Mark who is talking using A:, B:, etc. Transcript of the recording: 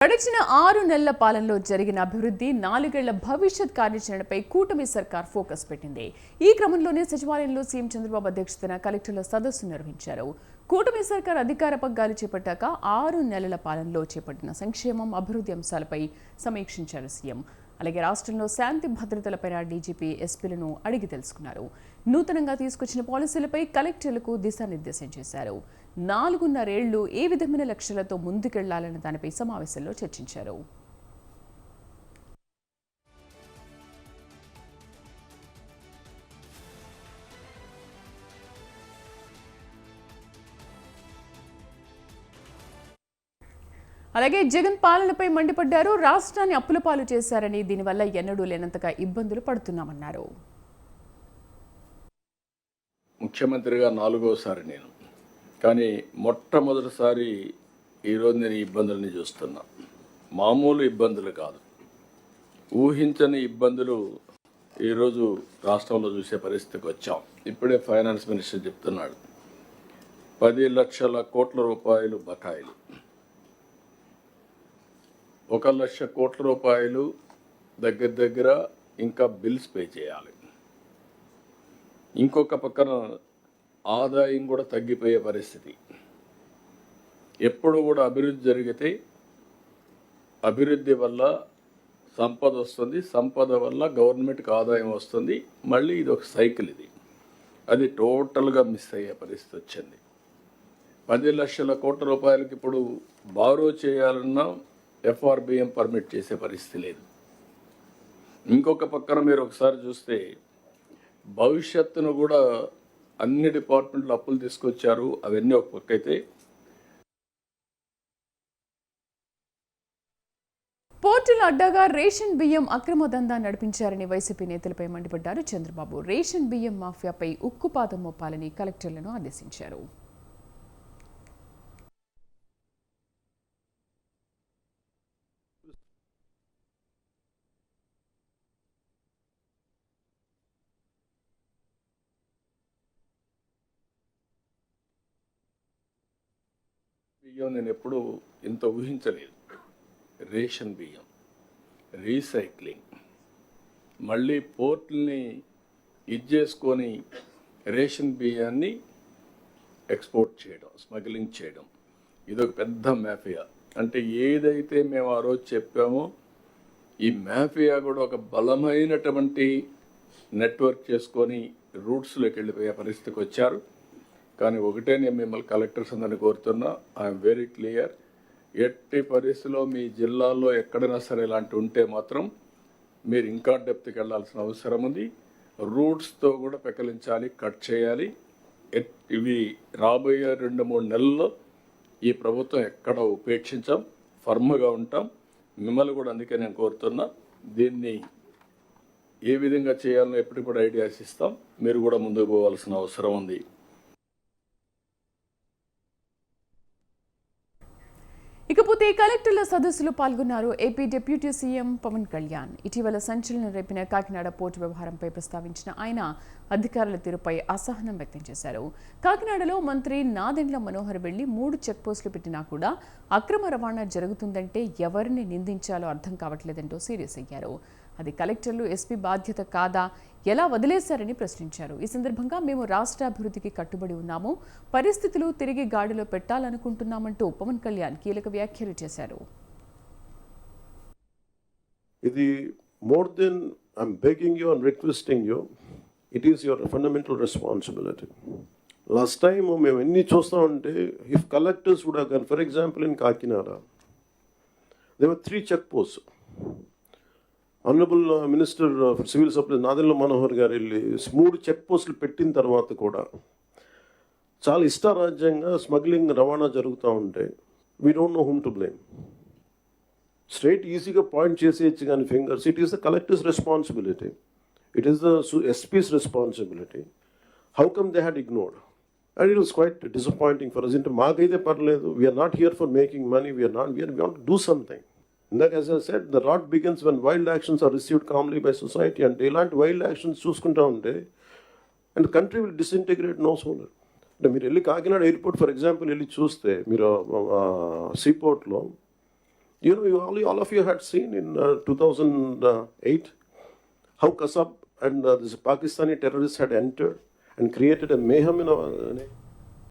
A: గడిచిన 6 నెలల పాలనలో జరిగిన అభివృద్ధి, 4 ఏళ్ల భవిష్యత్ కార్యాచరణపై కూటమి సర్కార్ ఫోకస్ పెట్టింది. ఈ క్రమంలోనే సచివాలయంలో సీఎం చంద్రబాబు అధ్యక్షతన కలెక్టర్ల సదస్సు నిర్వహించారు. కూటమి సర్కార్ అధికార పగ్గాలు చేపట్టాక 6 నెలల పాలనలో చేపట్టిన సంక్షేమం, అభివృద్ధి అంశాలపై సమీక్షించారు సీఎం. అలాగే రాష్ట్రంలో శాంతి భద్రతలపై డీజీపీ, ఎస్పీలను అడిగి తెలుసుకున్నారు. నూతనంగా తీసుకొచ్చిన పాలసీలపై కలెక్టర్లకు దిశానిర్దేశం చేశారు. 4.5 ఏళ్లు ఏ విధమైన లక్ష్యాలతో ముందుకెళ్లాలన్న దానిపై సమావేశంలో చర్చించారు. అలాగే జగన్ పాలనపై మండిపడ్డారు. రాష్ట్రాన్ని అప్పుల పాలు చేశారని, దీనివల్ల ఎన్నడూ లేనంతగా ఇబ్బందులు పడుతున్నామన్నారు.
B: ముఖ్యమంత్రిగా 4వసారి నేను, కానీ మొట్టమొదటిసారి ఈరోజు నేను ఈ ఇబ్బందులని చూస్తున్నా. మామూలు ఇబ్బందులు కాదు, ఊహించని ఇబ్బందులు ఈరోజు రాష్ట్రంలో చూసే పరిస్థితికి వచ్చాం. ఇప్పుడే ఫైనాన్స్ మినిస్టర్ చెప్తున్నాడు, 10 లక్షల కోట్ల రూపాయలు బకాయిలు, 1 లక్ష కోట్ల రూపాయలు దగ్గర ఇంకా బిల్స్ పే చేయాలి. ఇంకొక పక్కన ఆదాయం కూడా తగ్గిపోయే పరిస్థితి. ఎప్పుడు కూడా అభివృద్ధి జరిగితే అభివృద్ధి వల్ల సంపద వస్తుంది, సంపద వల్ల గవర్నమెంట్కి ఆదాయం వస్తుంది. మళ్ళీ ఇది ఒక సైకిల్. అది టోటల్గా మిస్ అయ్యే పరిస్థితి వచ్చింది. 10 లక్షల కోట్ల రూపాయలకి ఇప్పుడు బారో చేయాలన్నా ఎఫ్ఆర్బిఎం పర్మిట్ చేసే పరిస్థితి లేదు. ఇంకొక పక్కన మీరు ఒకసారి చూస్తే భవిష్యత్తును కూడా అన్ని డిపార్ట్మెంట్లు అప్పులు తీసుకొచ్చారు. అవన్నీ ఒక పక్క అయితే,
A: పోర్టుల అడ్డాగా రేషన్ బియ్యం అక్రమ దందా నడిపించారని వైసీపీ నేతలపై మండిపడ్డారు చంద్రబాబు. రేషన్ బియ్యం మాఫియాపై ఉక్కుపాదం మోపాలని కలెక్టర్లను ఆదేశించారు.
B: బియ్యం నేను ఎప్పుడు ఇంత ఊహించలేదు. రేషన్ బియ్యం రీసైక్లింగ్, మళ్ళీ పోర్టుల్ని చేసుకొని రేషన్ బియ్యాన్ని ఎక్స్పోర్ట్ చేయడం, స్మగ్లింగ్ చేయడం, ఇదొక పెద్ద మాఫియా. అంటే ఏదైతే మేము ఆ రోజు చెప్పామో ఈ మాఫియా కూడా ఒక బలమైనటువంటి నెట్వర్క్ చేసుకొని రూట్స్లోకి వెళ్ళిపోయే పరిస్థితికి వచ్చారు. కానీ ఒకటే నేను మిమ్మల్ని కలెక్టర్స్ అందరినీ కోరుతున్నా, ఐఎమ్ వెరీ క్లియర్, ఎట్టి పరిస్థితిలో మీ జిల్లాల్లో ఎక్కడైనా సరే ఇలాంటి ఉంటే మాత్రం మీరు ఇంకా డెప్త్కి వెళ్ళాల్సిన అవసరం ఉంది. రూట్స్తో కూడా పెకలించాలి, కట్ చేయాలి. ఇవి రాబోయే 2-3 నెలల్లో ఈ ప్రభుత్వం ఎక్కడ ఉపేక్షించాం, ఫర్మ్గా ఉంటాం. మిమ్మల్ని కూడా అందుకే నేను కోరుతున్నా, దీన్ని ఏ విధంగా చేయాలో ఎప్పటికి కూడా ఐడియాస్ ఇస్తాం. మీరు కూడా ముందుకు పోవాల్సిన అవసరం ఉంది.
A: ఇకపోతే కలెక్టర్ల సదస్సులో పాల్గొన్నారు AP deputy CM Pawan Kalyan. ఇటీవల సంచలనం రేపిన కాకినాడ పోర్టు వ్యవహారంపై ప్రస్తావించిన ఆయన అధికారుల తీరుపై అసహనం వ్యక్తం చేశారు. కాకినాడలో మంత్రి నాదెండ్ల మనోహర్ వెళ్లి 3 చెక్ పోస్టులు పెట్టినా కూడా అక్రమ రవాణా జరుగుతుందంటే ఎవరిని నిందించాలో అర్థం కావట్లేదంటూ సీరియస్ అయ్యారు. అది కలెక్టర్లు, ఎస్పీ బాధ్యత కాదా, ఎలా వదిలేశారని ప్రశ్నించారు. ఈ సందర్భంగా మేము రాష్ట్ర అభివృద్ధికి కట్టుబడి ఉన్నాము, పరిస్థితులు తిరిగి గాడిలో పెట్టాలనుకుంటున్నామంటూ పవన్ కళ్యాణ్ కీలక వ్యాఖ్యలు చేశారు.
C: ఇది more than I'm begging you and requesting you, it is your fundamental responsibility. Last time మేము ఎన్ని చూస్తామంటే, if collectors would have gone, for example in Kakinada there were 3 check post. Honourable minister for civil supplies Nadendla Manohar గారు వెళ్ళి 3 check పోస్టులు పెట్టిన తర్వాత కూడా చాలా ఇష్టారాజ్యంగా స్మగ్లింగ్, రవాణా జరుగుతూ ఉంటే we don't know whom to blame. Straight ఈజీగా పాయింట్ చేసేయచ్చు కానీ fingers, it is the collector's responsibility, it is the SP's responsibility. How come they had ignored? And it was quite disappointing for us. అంటే మాకైతే పర్లేదు, we are not here for making money, we are want to do something. ఇందాక as I said, the rot begins when wild actions are received calmly by society. అంటే ఇలాంటి wild actions చూసుకుంటా ఉంటే and country will disintegrate no sooner. అంటే మీరు వెళ్ళి Kakinada airport for example వెళ్ళి చూస్తే, మీరు సీపోర్ట్లో You know, all of you had seen in 2008 how Kasab and this Pakistani terrorists had entered and created a mayhem in our